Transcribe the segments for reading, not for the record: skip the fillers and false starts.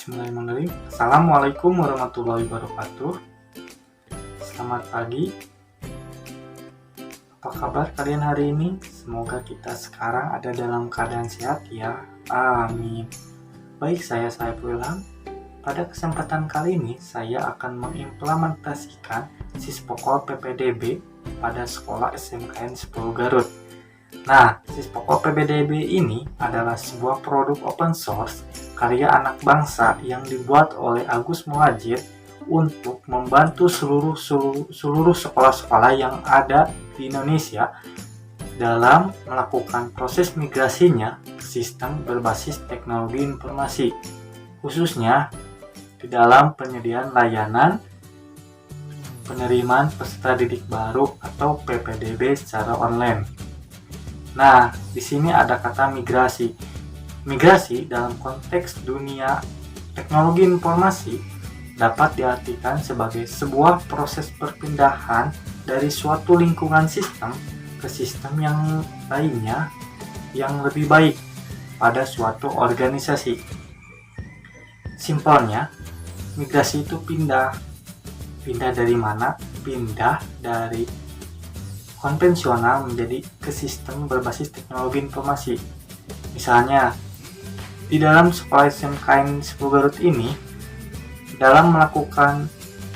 Bismillahirrahmanirrahim. Assalamualaikum warahmatullahi wabarakatuh. Selamat pagi. Apa kabar kalian hari ini? Semoga kita sekarang ada dalam keadaan sehat ya. Amin. Baik, saya Saiful Ilham. Pada kesempatan kali ini saya akan mengimplementasikan Sispokol PPDB pada sekolah SMKN 10 Garut. Nah, Sispokol PPDB ini adalah sebuah produk open source karya anak bangsa yang dibuat oleh Agus Muhajir untuk membantu seluruh sekolah-sekolah yang ada di Indonesia dalam melakukan proses migrasinya ke sistem berbasis teknologi informasi, khususnya di dalam penyediaan layanan penerimaan peserta didik baru atau PPDB secara online. Nah, di sini ada kata migrasi. Migrasi dalam konteks dunia teknologi informasi dapat diartikan sebagai sebuah proses perpindahan dari suatu lingkungan sistem ke sistem yang lainnya yang lebih baik pada suatu organisasi. Simpelnya, migrasi itu pindah. Pindah dari mana? Pindah dari konvensional menjadi ke sistem berbasis teknologi informasi. Misalnya, di dalam sekolah SMKN 10 Garut ini, dalam melakukan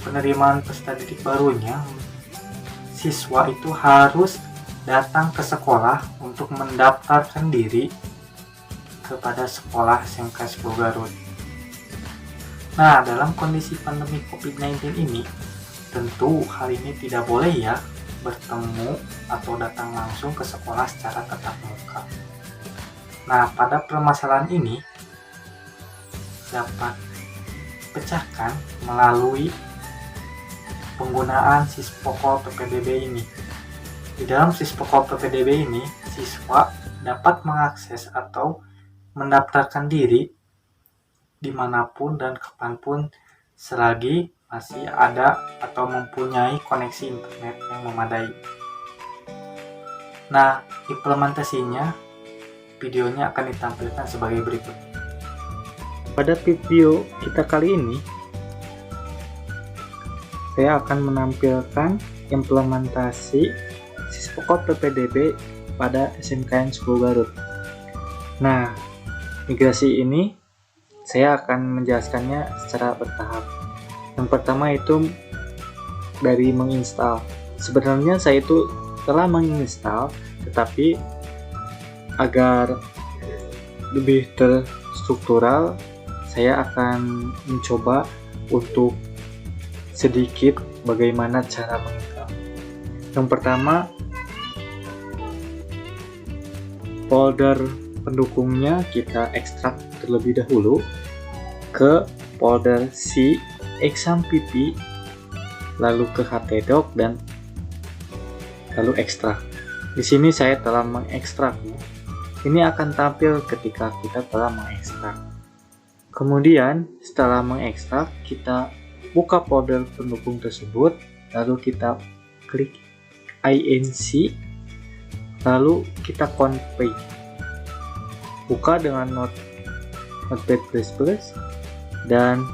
penerimaan peserta didik barunya, siswa itu harus datang ke sekolah untuk mendaftarkan diri kepada sekolah SMK 10 Garut. Nah, dalam kondisi pandemi COVID-19 ini, tentu hal ini tidak boleh ya bertemu atau datang langsung ke sekolah secara tatap muka. Nah, pada permasalahan ini dapat pecahkan melalui penggunaan Sispokol PPDB ini. Di dalam Sispokol PPDB ini, siswa dapat mengakses atau mendaftarkan diri dimanapun dan kapanpun selagi masih ada atau mempunyai koneksi internet yang memadai. Nah, implementasinya videonya akan ditampilkan sebagai berikut. Pada video kita kali ini, saya akan menampilkan implementasi Sispokol PPDB pada SMKN 10 Garut. Nah, migrasi ini saya akan menjelaskannya secara bertahap. Yang pertama itu dari menginstal. Sebenarnya saya itu telah menginstal, tetapi agar lebih terstruktural, saya akan mencoba untuk sedikit bagaimana cara menginstal. Yang pertama, folder pendukungnya kita ekstrak terlebih dahulu ke folder C, exam.pp, lalu ke htdoc dan lalu ekstrak. Di sini saya telah mengekstraknya. Ini akan tampil ketika kita telah mengekstrak. Kemudian setelah mengekstrak, kita buka folder pendukung tersebut, lalu kita klik inc, lalu kita config. Buka dengan Notepad++ dan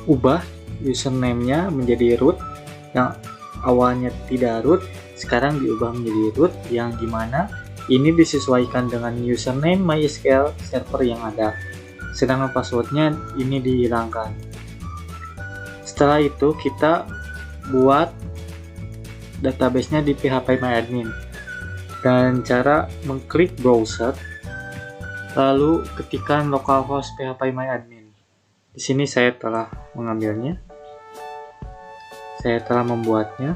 ubah username-nya menjadi root. Yang awalnya tidak root, sekarang diubah menjadi root, yang dimana ini disesuaikan dengan username MySQL server yang ada, sedangkan passwordnya ini dihilangkan. Setelah itu kita buat database-nya di phpMyAdmin, dan cara mengklik browser lalu ketikkan localhost phpMyAdmin. Di sini saya telah mengambilnya, saya telah membuatnya.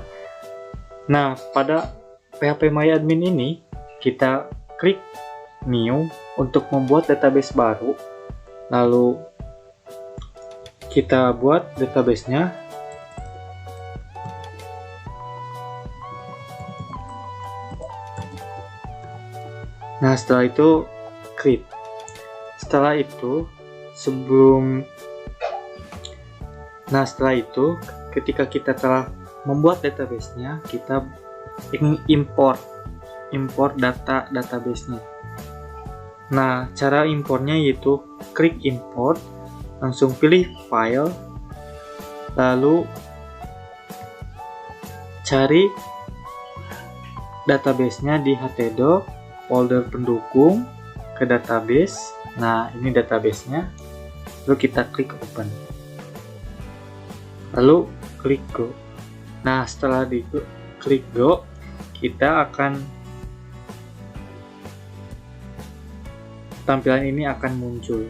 Nah, pada phpMyAdmin ini kita klik new untuk membuat database baru, lalu kita buat database-nya. Nah, setelah itu create. Setelah itu ketika kita telah membuat database-nya, kita import database-nya. Nah, cara importnya yaitu klik import, langsung pilih file, lalu cari database-nya di htdoc, folder pendukung, ke database. Nah, ini database-nya. Lalu kita klik open. Lalu klik go. Nah, setelah di klik go, kita akan tampilan ini akan muncul.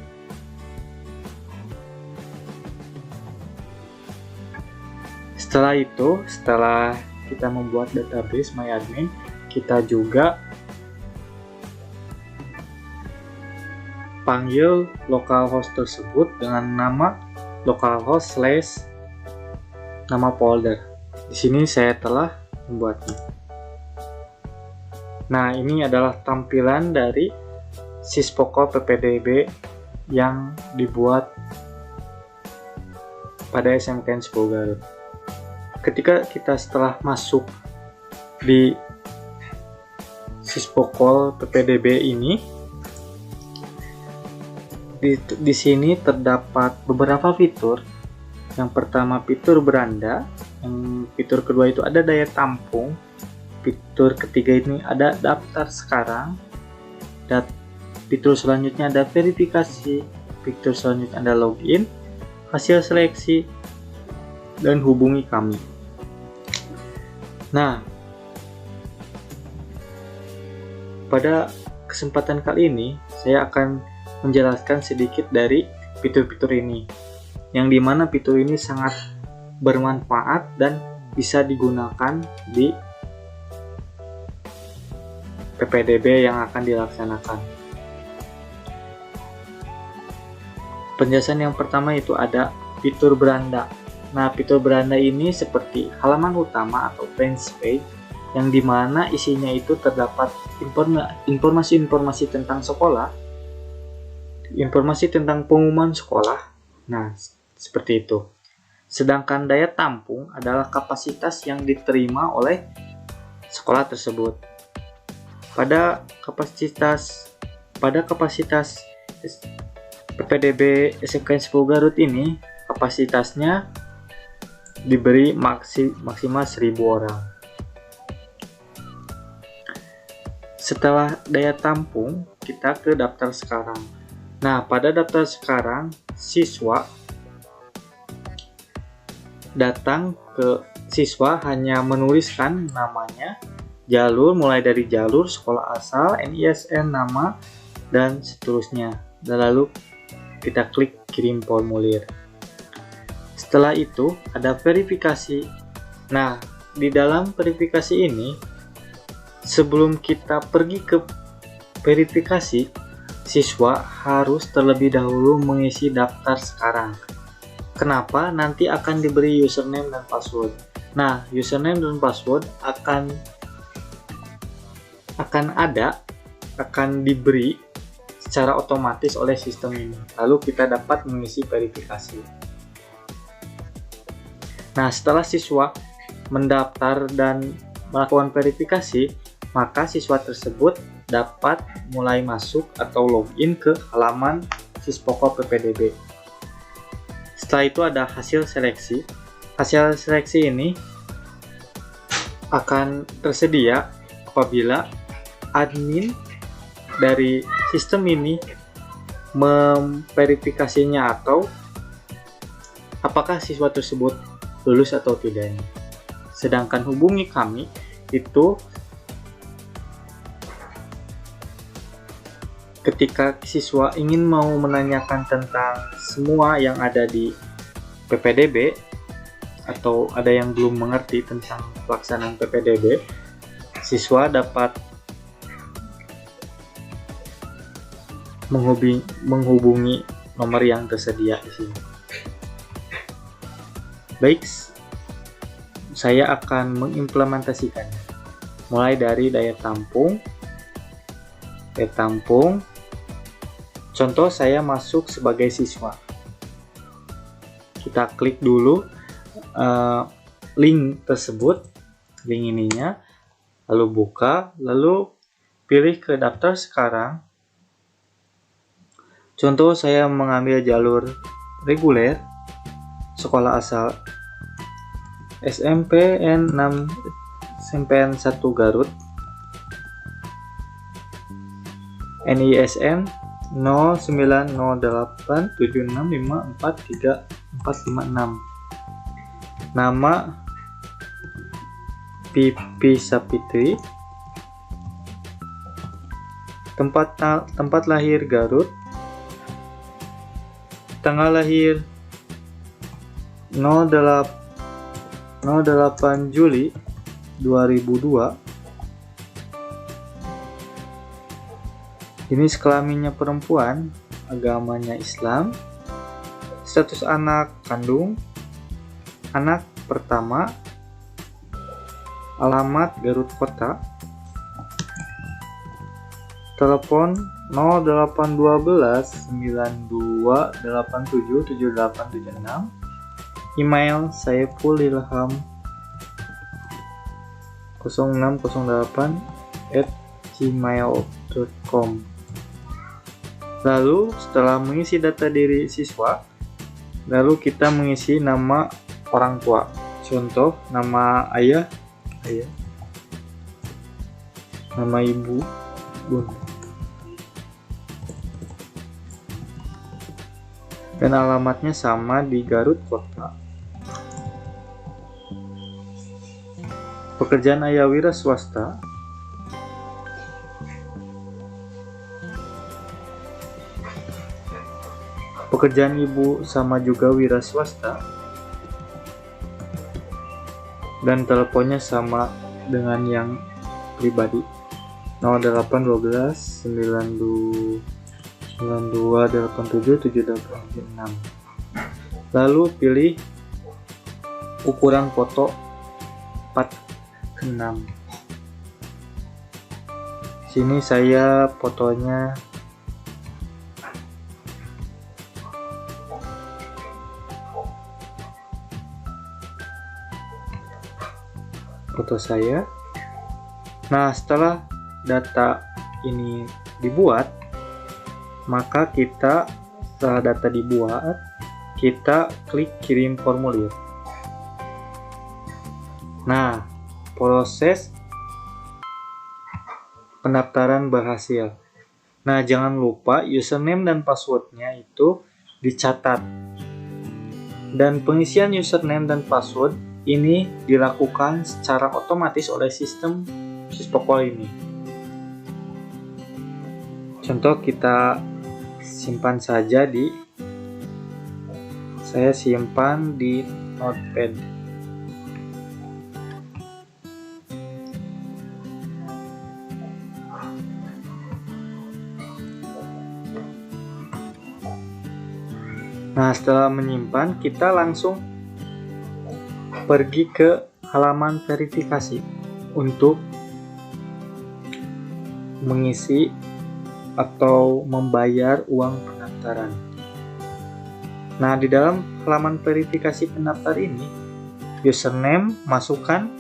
Setelah itu, setelah kita membuat database MyAdmin, kita juga panggil localhost tersebut dengan nama localhost / nama folder. Di sini saya telah membuatnya. Nah, ini adalah tampilan dari Syspoko PPDB yang dibuat pada SMKN 10 Garut. Ketika kita setelah masuk di Syspoko PPDB ini, di sini terdapat beberapa fitur. Yang pertama fitur beranda, yang fitur kedua itu ada daya tampung, fitur ketiga ini ada daftar sekarang, dan fitur selanjutnya ada verifikasi, fitur selanjutnya ada login, hasil seleksi, dan hubungi kami. Nah, pada kesempatan kali ini saya akan menjelaskan sedikit dari fitur-fitur ini, yang dimana fitur ini sangat bermanfaat dan bisa digunakan di PPDB yang akan dilaksanakan. Penjelasan yang pertama itu ada fitur beranda. Nah, fitur beranda ini seperti halaman utama atau branch page, yang dimana isinya itu terdapat informasi-informasi tentang sekolah, informasi tentang pengumuman sekolah. Nah, seperti itu. Sedangkan daya tampung adalah kapasitas yang diterima oleh sekolah tersebut. Pada kapasitas PPDB SMKN 10 Garut ini, kapasitasnya diberi maksimal 1000 orang. Setelah daya tampung, kita ke daftar sekarang. Nah, pada daftar sekarang, siswa hanya menuliskan namanya, jalur mulai dari jalur sekolah asal, NISN, nama, dan seterusnya. Dan lalu kita klik kirim formulir. Setelah itu ada verifikasi. Nah, di dalam verifikasi ini, sebelum kita pergi ke verifikasi, siswa harus terlebih dahulu mengisi daftar sekarang. Kenapa? Nanti akan diberi username dan password. Nah, username dan password akan diberi secara otomatis oleh sistem ini. Lalu kita dapat mengisi verifikasi. Nah, setelah siswa mendaftar dan melakukan verifikasi, maka siswa tersebut dapat mulai masuk atau login ke halaman Syspoko PPDB. Setelah itu ada hasil seleksi. Hasil seleksi ini akan tersedia apabila admin dari sistem ini memverifikasinya atau apakah siswa tersebut lulus atau tidak. Sedangkan hubungi kami itu ketika siswa ingin mau menanyakan tentang semua yang ada di PPDB atau ada yang belum mengerti tentang pelaksanaan PPDB, siswa dapat menghubungi nomor yang tersedia di sini. Baik, saya akan mengimplementasikannya. Mulai dari daya tampung. Contoh saya masuk sebagai siswa. Kita klik dulu link tersebut, link ininya, lalu buka, lalu pilih ke daftar sekarang. Contoh saya mengambil jalur reguler sekolah asal SMPN 6 SMPN 1 Garut, NISN 090876543456, nama Pipi Sapitri, tempat lahir Garut, tanggal lahir 08 Juli 2002. Jenis kelaminnya perempuan, agamanya Islam, status anak kandung, anak pertama, alamat Garut Kota, telepon 0812 9287 7876, email saifulilham 0608@gmail.com. Lalu setelah mengisi data diri siswa, lalu kita mengisi nama orang tua. Contoh, nama ayah, nama ibu, bun. Dan alamatnya sama di Garut Kota. Pekerjaan ayah wira swasta. Pekerjaan ibu sama juga wira swasta. Dan teleponnya sama dengan yang pribadi, 0812 9287 7876. Lalu pilih ukuran foto 4:6. Sini saya fotonya foto saya. Nah, setelah data ini dibuat, maka setelah data dibuat, kita klik kirim formulir. Nah, proses pendaftaran berhasil. Nah, jangan lupa username dan passwordnya itu dicatat. Dan pengisian username dan password ini dilakukan secara otomatis oleh sistem Sisprokol ini. Contoh, kita simpan saja saya simpan di Notepad. Nah, setelah menyimpan, kita langsung pergi ke halaman verifikasi untuk mengisi atau membayar uang pendaftaran. Nah, di dalam halaman verifikasi pendaftar ini, username, masukkan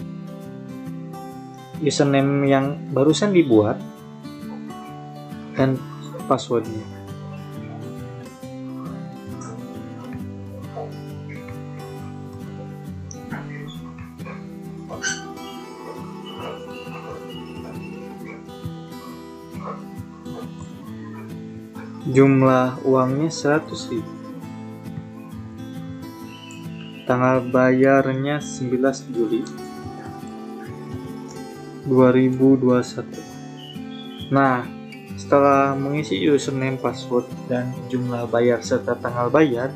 username yang barusan dibuat dan passwordnya. Jumlah uangnya 100.000. Tanggal bayarnya 19 Juli 2021. Nah, setelah mengisi username, password, dan jumlah bayar serta tanggal bayar,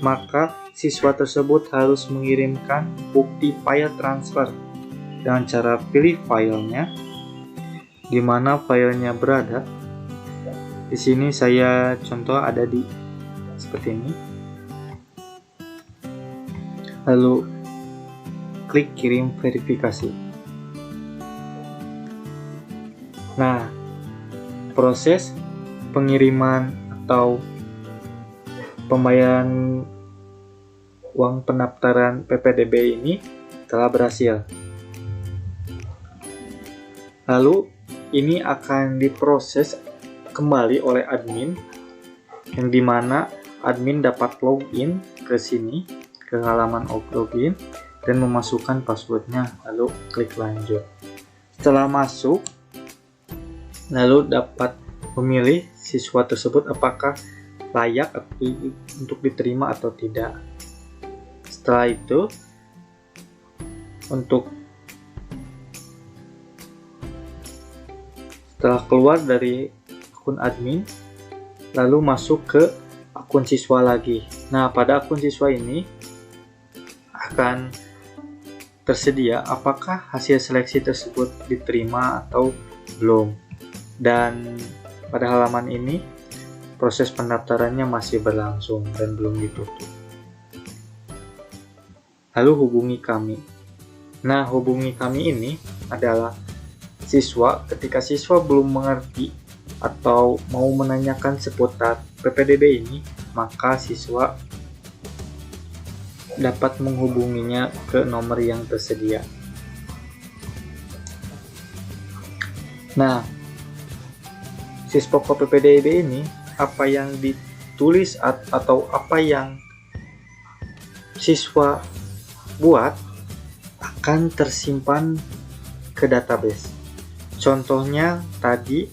maka siswa tersebut harus mengirimkan bukti file transfer dengan cara pilih filenya, di mana filenya berada. Di sini saya contoh ada di seperti ini. Lalu klik kirim verifikasi. Nah, proses pengiriman atau pembayaran uang pendaftaran PPDB ini telah berhasil. Lalu ini akan diproses kembali oleh admin, yang dimana admin dapat login ke sini, ke halaman login, dan memasukkan passwordnya, lalu klik lanjut. Setelah masuk, lalu dapat memilih siswa tersebut apakah layak untuk diterima atau tidak. Setelah itu, setelah keluar dari akun admin, lalu masuk ke akun siswa lagi. Nah, pada akun siswa ini akan tersedia apakah hasil seleksi tersebut diterima atau belum. Dan pada halaman ini, proses pendaftarannya masih berlangsung dan belum ditutup. Lalu hubungi kami. Nah, hubungi kami ini adalah siswa ketika siswa belum mengerti atau mau menanyakan seputar PPDB ini, maka siswa dapat menghubunginya ke nomor yang tersedia. Nah, Sispoko PPDB ini, apa yang ditulis atau apa yang siswa buat akan tersimpan ke database. Contohnya tadi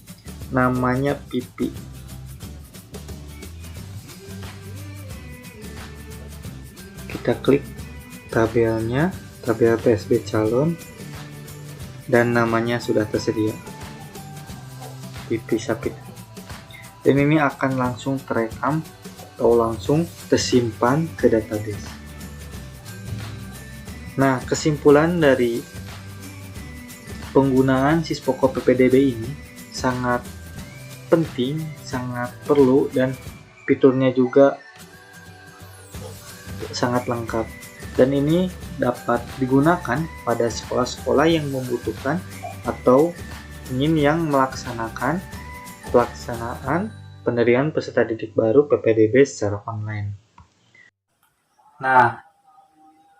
namanya Pipi. Kita klik tabelnya, tabel PSB calon, dan namanya sudah tersedia, Pipi Sapit. Dan ini akan langsung terekam atau langsung tersimpan ke database. Nah, kesimpulan dari penggunaan Sispoko PPDB ini sangat penting, sangat perlu, dan fiturnya juga sangat lengkap. Dan ini dapat digunakan pada sekolah-sekolah yang membutuhkan atau ingin yang melaksanakan pelaksanaan penerimaan peserta didik baru PPDB secara online. Nah,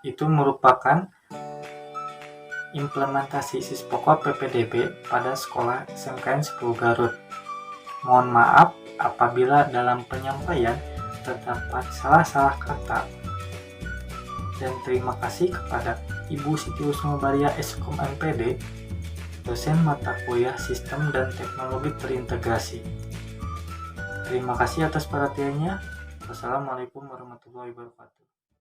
itu merupakan implementasi Sispoko PPDB pada sekolah SMKN 10 Garut. Mohon maaf apabila dalam penyampaian terdapat salah-salah kata. Dan terima kasih kepada Ibu Siti Usmobaria Eskom MPD, dosen mata kuliah Sistem dan Teknologi Terintegrasi. Terima kasih atas perhatiannya. Wassalamualaikum warahmatullahi wabarakatuh.